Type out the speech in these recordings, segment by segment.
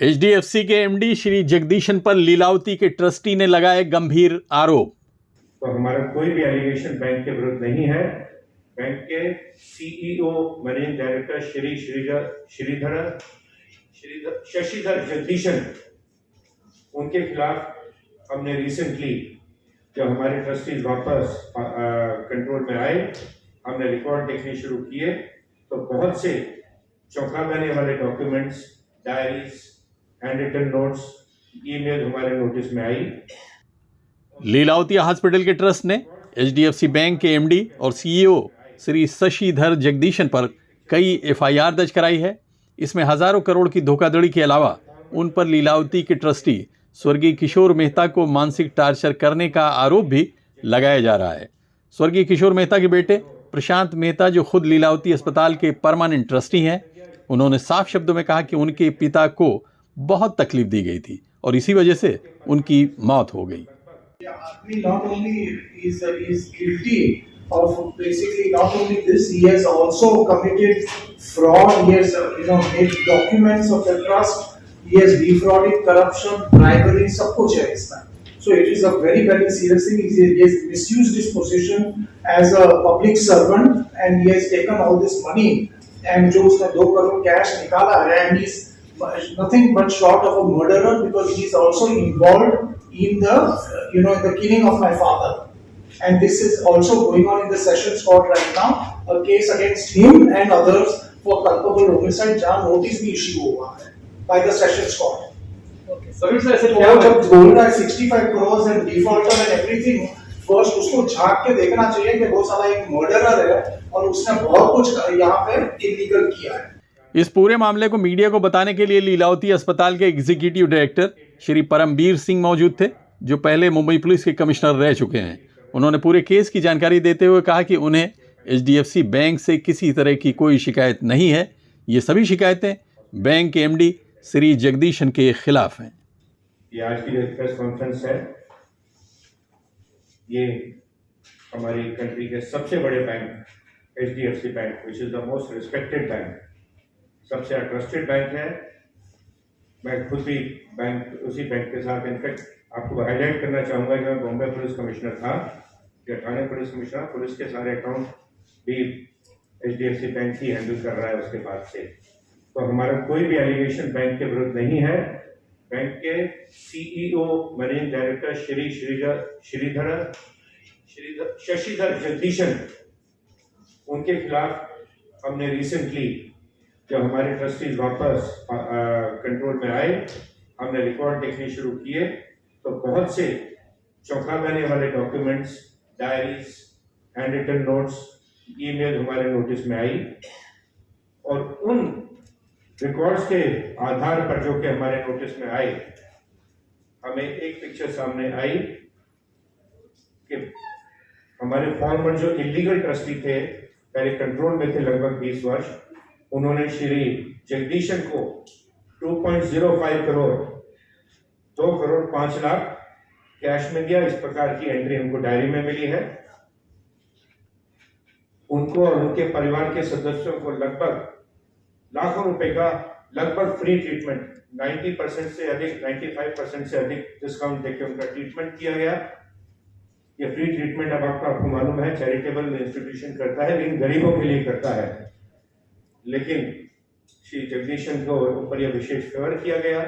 HDFC के MD Shri Jagadeesan पर लीलावती के ट्रस्टी ने लगाए गंभीर आरोप। तो हमारा कोई भी एलिगेशन बैंक के विरुद्ध नहीं है। बैंक के CEO managing director Shashidhar Jagdishan, उनके खिलाफ हमने रिसेंटली जब हमारे ट्रस्टीज वापस कंट्रोल में आए, हमने रिकॉर्ड देखने शुरू किए तो बहुत से चौंका देने वाले documents, diaries, hand written notes, email हमारे नोटिस में आई। लीलावती हॉस्पिटल के ट्रस्ट ने एचडीएफसी बैंक के एमडी और सीईओ श्री शशिधर जगदीशन पर कई एफआईआर दर्ज कराई है। इसमें हजारों करोड़ की धोखाधड़ी के अलावा उन पर लीलावती के ट्रस्टी स्वर्गीय किशोर मेहता को मानसिक टार्चर करने का आरोप भी लगाया जा रहा है। स्वर्गीय किशोर मेहता के बेटे प्रशांत मेहता, जो खुद लीलावती अस्पताल के परमानेंट ट्रस्टी हैं, उन्होंने साफ शब्दों में कहा कि उनके पिता को बहुत तकलीफ दी गई थी और इसी वजह से उनकी मौत हो गई। Not only is guilty of basically not only this, he has also committed fraud. He has made documents of the trust. He has defrauded, corruption, bribery, सब कुछ है इसमें. So it is a very very serious thing. He has misused his position as a public servant and he has taken all this money and जो उसने 2 crore cash निकाला है, and he is nothing but short of a murderer because he is also involved in the in the killing of my father, and this is also going on in the sessions court right now, a case against him and others for culpable homicide जहाँ notice भी issue हुआ है by the sessions court. Okay, सभी से ऐसे क्या जब बोल रहा है 65 crores and defaulter and everything, first उसको झांक के देखना चाहिए कि वो साला एक मर्डरर है और उसने बहुत कुछ यहाँ पे इलीगल किया है। इस पूरे मामले को मीडिया को बताने के लिए लीलावती अस्पताल के एग्जीक्यूटिव डायरेक्टर श्री परमबीर सिंह मौजूद थे, जो पहले मुंबई पुलिस के कमिश्नर रह चुके हैं। उन्होंने पूरे केस की जानकारी देते हुए कहा कि उन्हें एचडीएफसी बैंक से किसी तरह की कोई शिकायत नहीं है। ये सभी शिकायतें बैंक के एमडी श्री जगदीशन के खिलाफ हैं। ये आज की प्रेस कॉन्फ्रेंस है, ये हमारी कंट्री के सबसे बड़े bank HDFC bank, which is the most respected bank, सबसे ट्रस्टेड बैंक है। मैं खुद भी उसी बैंक के साथ, इनफैक्ट आपको हाईलाइट करना चाहूँगा कि मैं बॉम्बे पुलिस कमिश्नर था या ठाणे पुलिस कमिश्नर, पुलिस के सारे अकाउंट भी एचडीएफसी बैंक ही हैंडल कर रहा है उसके बाद से। तो हमारा कोई भी एलिगेशन बैंक के विरुद्ध नहीं है। बैंक के CEO managing director Shashidhar Jagdishan, उनके खिलाफ हमने रिसेंटली जब हमारे ट्रस्टीज वापस कंट्रोल में आए, हमने रिकॉर्ड देखने शुरू किए तो बहुत से चौंका देने वाले documents, diaries, hand written notes, email हमारे नोटिस में आई और उन रिकॉर्ड्स के आधार पर जो कि हमारे नोटिस में आए, हमें एक पिक्चर सामने आई कि हमारे फॉर्मर जो इलीगल ट्रस्टी थे, पहले कंट्रोल में थे लगभग 20 वर्ष, उन्होंने श्री जगदीशन को 2.05 करोड़ 2 करोड़ 5 लाख कैश में दिया। इस प्रकार की एंट्री हमको डायरी में मिली है। उनको और उनके परिवार के सदस्यों को लगभग लाखों रुपए का लगभग फ्री ट्रीटमेंट, 90% से अधिक, 95% से अधिक डिस्काउंट देकर उनका ट्रीटमेंट किया गया। ये फ्री ट्रीटमेंट अब आपको मालूम है चैरिटेबल इंस्टीट्यूशन करता है, लेकिन गरीबों के लिए करता है। लेकिन श्री जगदीशन को ऊपर यह विशेष फेवर किया गया।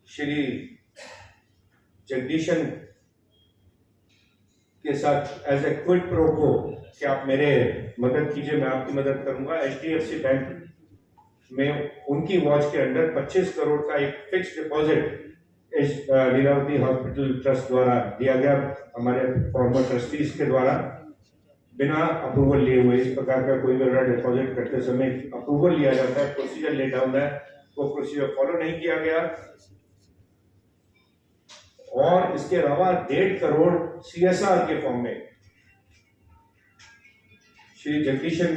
श्री जगदीशन के साथ एज ए क्विड प्रो को कि आप मेरे मदद कीजिए, मैं आपकी मदद करूंगा। एचडीएफसी बैंक में उनकी वॉच के अंडर 25 करोड़ का एक fix deposit Lilavati hospital trust द्वारा दिया गया, हमारे फॉर्मर ट्रस्टीज के द्वारा, बिना अप्रूवल लिए हुए। इस प्रकार का कोई भी डिपॉजिट करते समय अप्रूवल लिया जाता है, प्रोसीजर ले डाउन है, वो प्रोसीजर फॉलो नहीं किया गया। और इसके अलावा 1.5 करोड़ सीएसआर के फॉर्म में श्री जगदीशन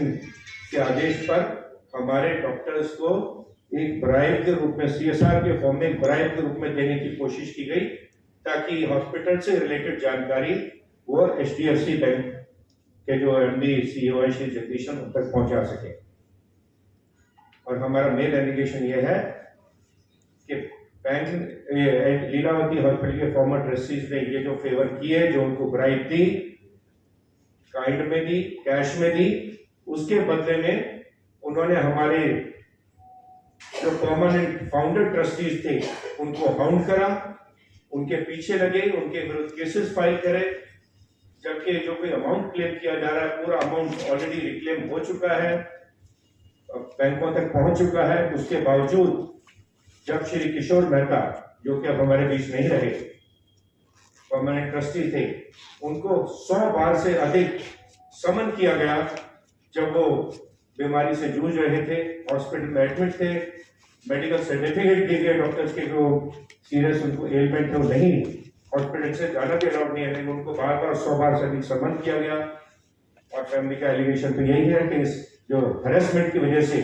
के आदेश पर हमारे डॉक्टर्स को एक ब्राइब के रूप में, सीएसआर के फॉर्म में एक ब्राइब के रूप में देने की कोशिश की गई, ताकि हॉस्पिटल से रिलेटेड जानकारी वो एचडीएफसी बैंक के जो एमडी सीईओ है श्री जगदीशन उन तक पहुंचा सके। और हमारा मेन एलिगेशन ये है कि बैंक लीलावती हॉस्पिटल के फॉर्मर ट्रस्टीज ने ये जो फेवर किए, जो उनको ब्राइब दी, काइंड में दी, कैश में दी, उसके बदले में उन्होंने हमारे जो परमानेंट फाउंडर ट्रस्टीज थे उनको हाउंड करा, उनके पीछे लगे, उनके विरुद्ध केसेस फाइल करे, जबकि जो कोई अमाउंट क्लेम किया जा रहा है पूरा अमाउंट ऑलरेडी रिक्लेम हो चुका है, बैंकों तक पहुंच चुका है। उसके बावजूद जब श्री किशोर मेहता, जो कि अब हमारे बीच नहीं रहे, परमानेंट ट्रस्टी थे, उनको 100 बार से अधिक समन किया गया जब वो बीमारी से जूझ रहे थे, हॉस्पिटल में एडमिट थे, मेडिकल सर्टिफिकेट दिए गए डॉक्टर्स के जो सीरियस उनको एलिमेंट थे वो नहीं, हॉस्पिटल से जाना भी अलाउड नहीं है, लेकिन उनको बार बार 100 बार से अधिक समन किया गया। और फैमिली का एलिगेशन तो यही है कि इस जो हरेसमेंट की वजह से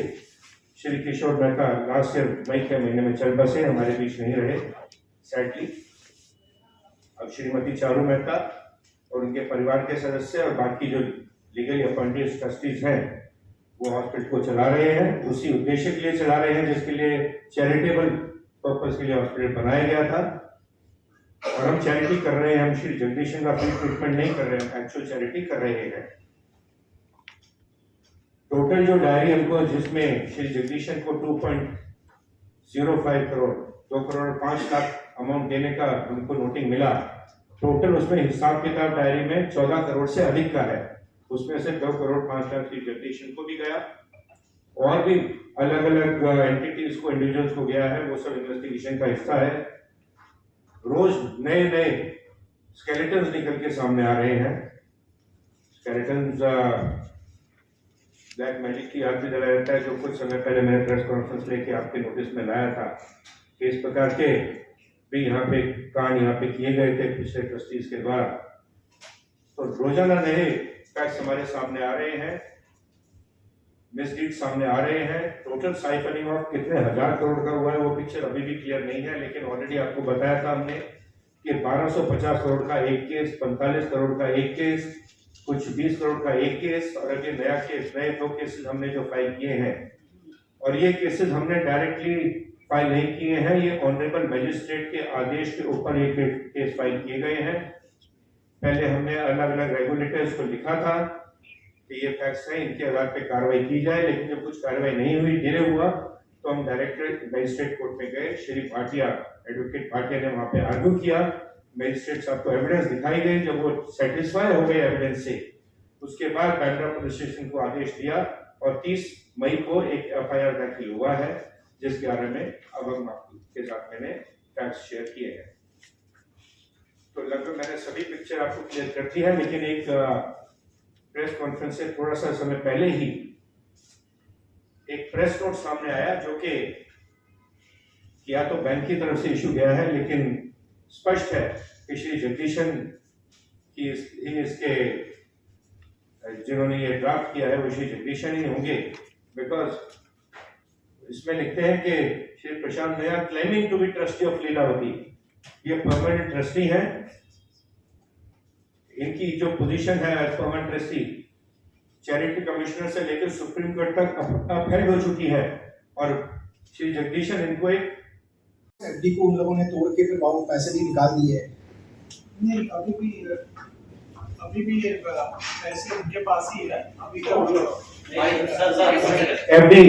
श्री किशोर मेहता लास्ट ईयर मई के महीने में चल बसे, हमारे बीच नहीं रहे सैडली। अब श्रीमती चारू मेहता और उनके परिवार के सदस्य और बाकी जो लीगली अपॉइंटेड ट्रस्टीज हैं वो हॉस्पिटल को चला रहे हैं, उसी उद्देश्य के लिए चला रहे हैं जिसके लिए चैरिटेबल पर्पस के लिए हॉस्पिटल बनाया गया था। और हम चैरिटी कर रहे हैं, हम श्री जगदीशन का फ्री ट्रीटमेंट नहीं कर रहे हैं, हम एक्चुअल चैरिटी कर रहे हैं। टोटल जो डायरी हमको, जिसमें श्री जगदीशन को 2.05 करोड़ 2 करोड़ 5 लाख अमाउंट देने का हमको नोटिंग मिला, टोटल उसमें हिसाब किताब डायरी में 14 करोड़ से अधिक का है, उसमें से 2 करोड़ 5 लाख श्री जगदीशन को भी गया, और भी अलग अलग एंटिटीज को, इंडिविजुअल्स को गया है, वो सब इन्वेस्टिगेशन का हिस्सा है। रोज नए नए स्केलेटन्स निकल के सामने आ रहे हैं। स्केलेटन्स ब्लैक मैजिक की याद भी दिलाया जाता है, जो कुछ समय पहले मैंने प्रेस कॉन्फ्रेंस लेके आपके नोटिस में लाया था कि इस प्रकार के भी यहाँ पे कांड यहाँ पे किए गए थे पिछले ट्रस्टीज के द्वारा। तो रोजाना नए फैक्ट्स हमारे सामने आ रहे हैं, मिसडीड सामने आ रहे हैं। टोटल साइफनिंग ऑफ कितने हजार करोड़ का हुआ है वो पिक्चर अभी भी क्लियर नहीं है, लेकिन ऑलरेडी आपको बताया था हमने कि 1250 करोड़ का एक केस, 45 करोड़ का एक केस, कुछ 20 करोड़ का एक केस, और अभी नया केस, नए 2 केसेस हमने जो फाइल किए हैं। और ये केसेस हमने डायरेक्टली फाइल नहीं किए हैं, ये ऑनरेबल मजिस्ट्रेट के आदेश के ऊपर ये केस फाइल किए गए हैं। पहले हमने अलग अलग रेगुलेटर्स को लिखा था कि ये फैक्ट्स हैं, इनके आधार पे कार्रवाई की जाए, लेकिन जब कुछ कार्रवाई नहीं हुई, डिले हुआ, तो हम डायरेक्ट मजिस्ट्रेट कोर्ट में गए। श्री भाटिया, एडवोकेट भाटिया ने वहां पे आर्ग्यू किया, मजिस्ट्रेट साहब को एविडेंस दिखाई गई, जब वो सेटिस्फाई हो गए एविडेंस से, उसके बाद बांद्रा पुलिस स्टेशन को आदेश दिया और 30 मई को एक FIR दाखिल हुआ है, जिसके बारे में अब हम आपके साथ मैंने फैक्ट्स शेयर किए हैं। तो लगभग मैंने सभी पिक्चर आपको क्लियर कर दी है, लेकिन एक प्रेस कॉन्फ्रेंस से थोड़ा सा समय पहले ही एक प्रेस नोट सामने आया, जो कि या तो बैंक की तरफ से इशू गया है, लेकिन स्पष्ट है कि श्री जगदीशन की इसके जिन्होंने ये ड्राफ्ट किया है वो श्री जगदीशन ही होंगे, बिकॉज इसमें लिखते हैं कि Shri Prashant Dayal claiming to be trustee of Lilavati, ये परमानेंट ट्रस्टी हैं, इनकी जो पोजीशन है as permanent trustee charity commissioner से लेकर सुप्रीम कोर्ट तक अपहेल्ड हो चुकी है, और श्री जगदीशन इनको एक एफडी को उन लोगों ने तोड़ के फिर वो पैसे भी निकाल दिए। नहीं, अभी भी ये पैसे उनके पास ही है। अभी तो एफडी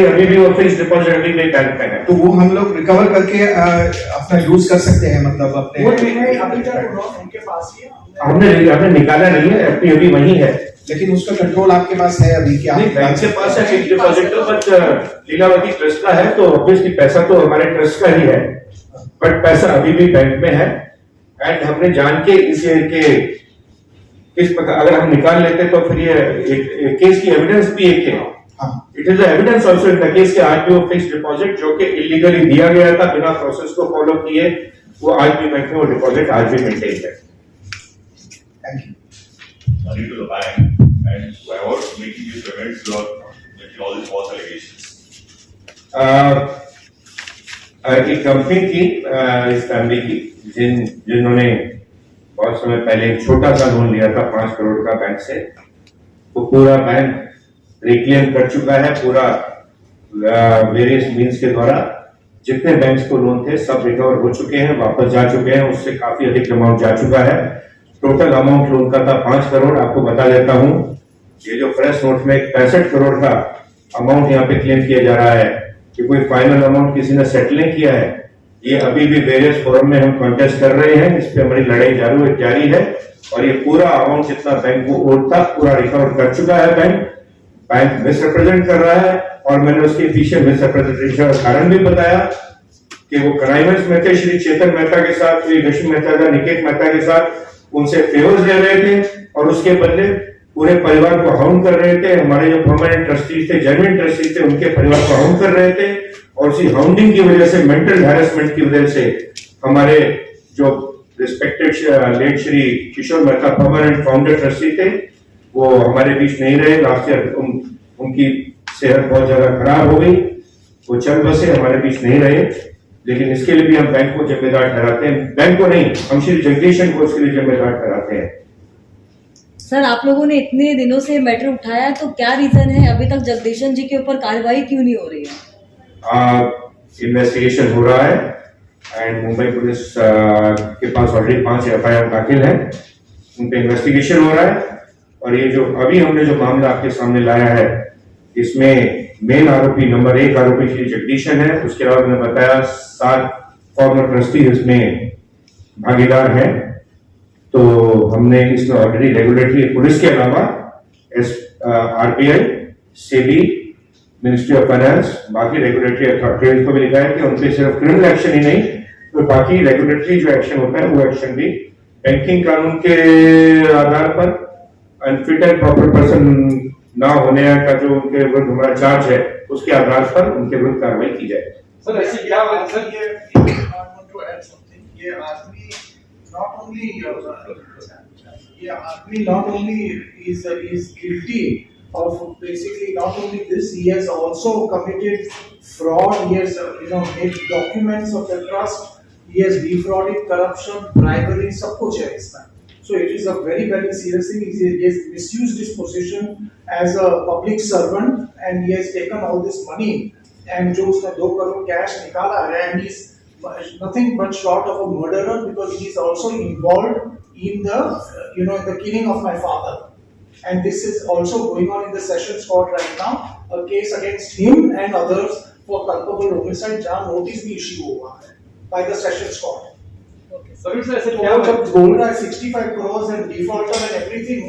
अभी भी वो फिक्स्ड डिपॉजिट अभी भी बैंक में है, तो वो हम लोग रिकवर करके अपना यूज कर सकते हैं, मतलब अपने वो नहीं, अभी तक उनके पास ही है। हमने निकाला नहीं है, एफडी अभी वही है, लेकिन उसका कंट्रोल आपके पास है अभी क्या? नहीं, बैंक के पास है फिक्स्ड डिपॉजिट, तो बट लीलावती ट्रस्ट का है, तो ऑब्वियसली पैसा तो हमारे ट्रस्ट का ही है, बट पैसा अभी भी बैंक में है। एंड हमने जान के इसे के इस प्रकार अगर हम निकाल लेते तो फिर ये केस की एविडेंस भी एक है। It is evidence also in the case के आरटीओ फिक्स्ड डिपॉजिट जो कि इलीगली दिया गया था बिना प्रोसेस को फॉलो किए, वो आज भी बैंक में वो डिपॉजिट आज भी मेंटेन है। Thank you. Money to the bank, and by what making these payments, you are making all these false allegations. एक कंपनी थी इस फैमिली की जिन्होंने बहुत समय पहले एक छोटा सा लोन लिया था 5 करोड़ का बैंक से, वो पूरा बैंक रिक्लेम कर चुका है, पूरा वेरियस मीन्स के द्वारा जितने बैंक्स को लोन थे सब रिकवर हो चुके हैं, वापस जा चुके हैं, उससे काफी अधिक अमाउंट जा चुका है। टोटल अमाउंट लोन का था 5 करोड़। आपको बता देता हूं, ये जो प्रेस नोट में 65 करोड़ का अमाउंट यहाँ पे क्लेम किया जा रहा है कि कोई फाइनल अमाउंट किसी ने सेटल नहीं किया है, ये अभी भी वेरियस फोरम में हम कॉन्टेस्ट कर रहे हैं, इस पे हमारी लड़ाई जारी है। और ये पूरा अमाउंट जितना बैंक को ओड था पूरा रिकवर कर चुका है बैंक मिसरिप्रेजेंट कर रहा है। और मैंने उसके पीछे मिसरिप्रेजेंटेशन का कारण भी बताया कि वो कनाइवंश में थे, श्री चेतन मेहता के साथ, श्री लक्ष्मी मेहता, निकेत मेहता के साथ उनसे फेवर्स ले रहे थे और उसके बदले पूरे परिवार को हाउंड कर रहे थे। हमारे जो परमानेंट ट्रस्टीज थे, जेन्युइन ट्रस्टीज थे, उनके परिवार को हाउंड कर रहे थे और उसी हाउंडिंग की वजह से, मेंटल हैरेसमेंट की वजह से हमारे जो रिस्पेक्टेड लेट श्री किशोर मेहता परमानेंट फाउंडर ट्रस्टी थे, वो हमारे बीच नहीं रहे। लास्ट ईयर उनकी सेहत बहुत ज्यादा खराब हो गई, वो चल बसे, हमारे बीच नहीं रहे। लेकिन इसके लिए भी हम बैंक को जिम्मेदार ठहराते हैं, बैंक को नहीं, हम श्री जगदीशन को इसके लिए जिम्मेदार ठहराते हैं। सर, आप लोगों ने इतने दिनों से मैटर उठाया, तो क्या रीजन है अभी तक जगदीशन जी के ऊपर कार्रवाई क्यों नहीं हो रही है? इन्वेस्टिगेशन हो रहा है एंड मुंबई पुलिस के पास ऑलरेडी 5 FIR दाखिल है, उन पे इन्वेस्टिगेशन हो रहा है। और ये जो अभी हमने जो मामला आपके सामने लाया है, इसमें मेन आरोपी, नंबर 1 आरोपी श्री जगदीशन है। उसके अलावा मैंने बताया 7 फॉर्मर ट्रस्टी इसमें भागीदार हैं। तो हमने इसमें ऑलरेडी रेगुलेटरी पुलिस के अलावा RBI, SEBI, ministry of finance, बाकी रेगुलेटरी अथॉरिटीज को भी लिखा है कि उनपे सिर्फ क्रिमिनल एक्शन ही नहीं, तो बाकी रेगुलेटरी जो एक्शन होता है वो एक्शन भी बैंकिंग कानून के आधार पर अनफिट एंड प्रॉपर पर्सन ना होने का जो उनके विरुद्ध हमारा चार्ज है, उसके आधार पर उनके विरुद्ध कार्रवाई की जाए। सर, ऐसी क्या वजह सर? ये आदमी not only is guilty of basically not only this, he has also committed fraud. He has made documents of the trust. He has defrauded, corruption, bribery, सब कुछ है इसमें. So it is a very very serious thing. He has misused his position as a public servant and he has taken all this money. And जो उसने 2 crore cash निकाला है, and he is nothing but short of a murderer because he is also involved in the in the killing of my father. And this is also going on in the Sessions Court right now, a case against him and others for culpable homicide, जहाँ notice भी issue हुआ है by the Sessions Court. Sir, ऐसे तो क्या जब बोल रहा है 65 crores and defaulter and everything,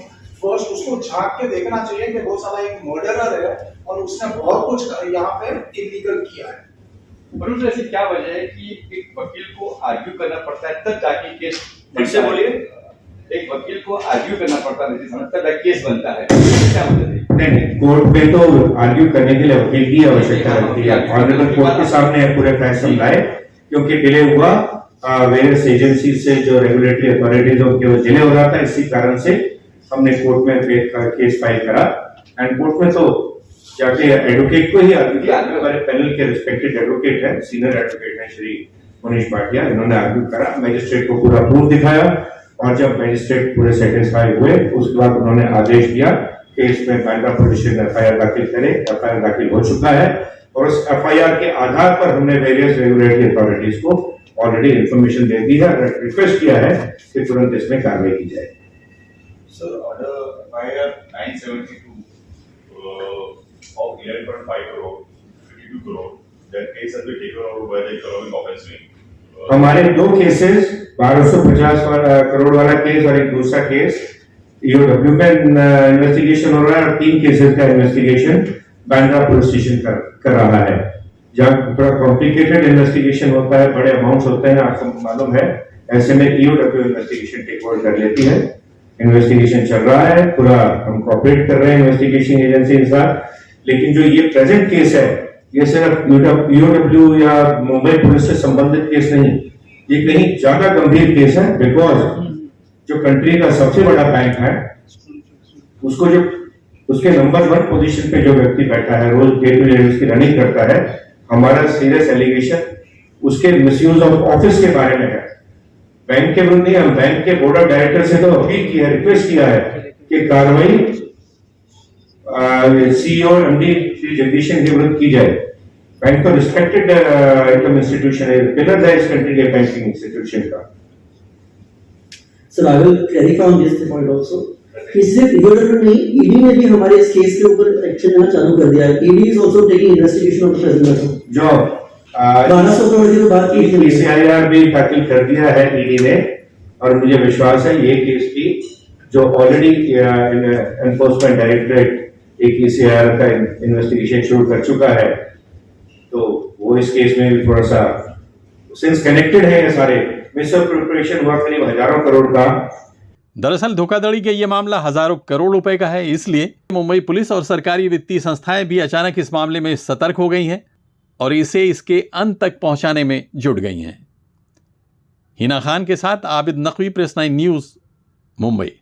first उसको झांक के देखना चाहिए कि वो साला एक मर्डरर है और उसने बहुत कुछ यहाँ पे इलीगल किया है। और ऐसी क्या वजह है कि एक वकील को आर्ग्यू करना पड़ता है तब जाके केस? फिर से बोलिए। एक वकील को आर्ग्यू करना पड़ता है तब जाके केस बनता है, क्या वजह है? नहीं, कोर्ट में तो आर्ग्यू करने के लिए वकील की आवश्यकता होती है। ऑनरेबल कोर्ट के सामने है पूरे फैसले लाए, क्योंकि डिले हुआ वेरियस एजेंसी से, जो रेगुलेटरी अथॉरिटीज उनके डिले हो रहा था, इसी कारण से हमने कोर्ट में केस फाइल करा। एंड कोर्ट में तो जाके एडवोकेट को ही आर्ग्यू किया। हमारे पैनल के रिस्पेक्टेड एडवोकेट है, सीनियर एडवोकेट है श्री मनीष भाटिया, इन्होंने आर्ग्यू करा, मैजिस्ट्रेट को पूरा प्रूफ दिखाया और जब मैजिस्ट्रेट पूरे सेटिस्फाई हुए उसके बाद उन्होंने आदेश दिया कि इसमें बांद्रा पुलिस स्टेशन FIR दाखिल करे। FIR दाखिल हो चुका है और उस FIR के आधार पर हमने वेरियस रेगुलेटरी अथॉरिटीज को ऑलरेडी इंफॉर्मेशन दे दी है, रिक्वेस्ट किया है कि तुरंत इसमें कार्रवाई की जाए। Sir, order FIR 972 of 11.5 crore, 52 crore. That case has been taken over by the economic offense wing. हमारे 2 केसेस, 1250 करोड़ वाला केस और एक दूसरा केस EOW में इन्वेस्टिगेशन हो रहा है और 3 केसेस का इन्वेस्टिगेशन बांद्रा पुलिस स्टेशन कर रहा है। जब थोड़ा कॉम्प्लिकेटेड इन्वेस्टिगेशन होता है, बड़े अमाउंट्स होते हैं, आपको मालूम है, ऐसे में EOW इन्वेस्टिगेशन टेक ओवर कर लेती है। इन्वेस्टिगेशन चल रहा है, पूरा हम कोऑपरेट कर रहे हैं इन्वेस्टिगेशन एजेंसी के साथ। लेकिन जो ये प्रेजेंट केस है, ये सिर्फ EOW या मुंबई पुलिस से संबंधित केस नहीं, ये कहीं ज्यादा गंभीर केस है। बिकॉज जो कंट्री का सबसे बड़ा बैंक है, उसको जो उसके नंबर 1 पोजीशन पे जो व्यक्ति बैठा है, रोज डे टू डे उसकी रनिंग करता है, हमारा सीरियस एलिगेशन उसके मिसयूज ऑफ ऑफिस के बारे में है। बैंक के विरुद्ध नहीं, हम बैंक के बोर्ड ऑफ डायरेक्टर से तो अपील की है, रिक्वेस्ट किया है कि कार्रवाई CEO MD श्री जगदीशन के विरुद्ध की जाए। बैंक तो रिस्पेक्टेड इनकम इंस्टीट्यूशन है, पिलर है इस कंट्री के बैंकिंग इंस्टीट्यूशन का। Sir I will clarify on this point also कि सिर्फ ईओडब्ल्यू नहीं, ईडी ने भी हमारे इस केस के ऊपर एक्शन लेना चालू कर दिया है। ED is also taking investigation of the present matter. जो 1200 करोड़ की तो बात की थी, ECIR भी दाखिल कर दिया है ईडी ने, और मुझे विश्वास है ये केस भी जो ऑलरेडी एनफोर्समेंट डायरेक्टरेट एक ECIR का इन्वेस्टिगेशन शुरू कर चुका है, तो वो इस केस में भी थोड़ा सा सिंस कनेक्टेड है ये सारे, मिसअप्रोप्रिएशन हुआ करीब हजारों करोड़ का। दरअसल धोखाधड़ी के ये मामला हजारों करोड़ रुपए का है, इसलिए मुंबई पुलिस और सरकारी वित्तीय संस्थाएं भी अचानक इस मामले में सतर्क हो गई हैं और इसे इसके अंत तक पहुंचाने में जुट गई हैं। हिना खान के साथ आबिद नकवी, प्रेस 9 न्यूज़, मुंबई।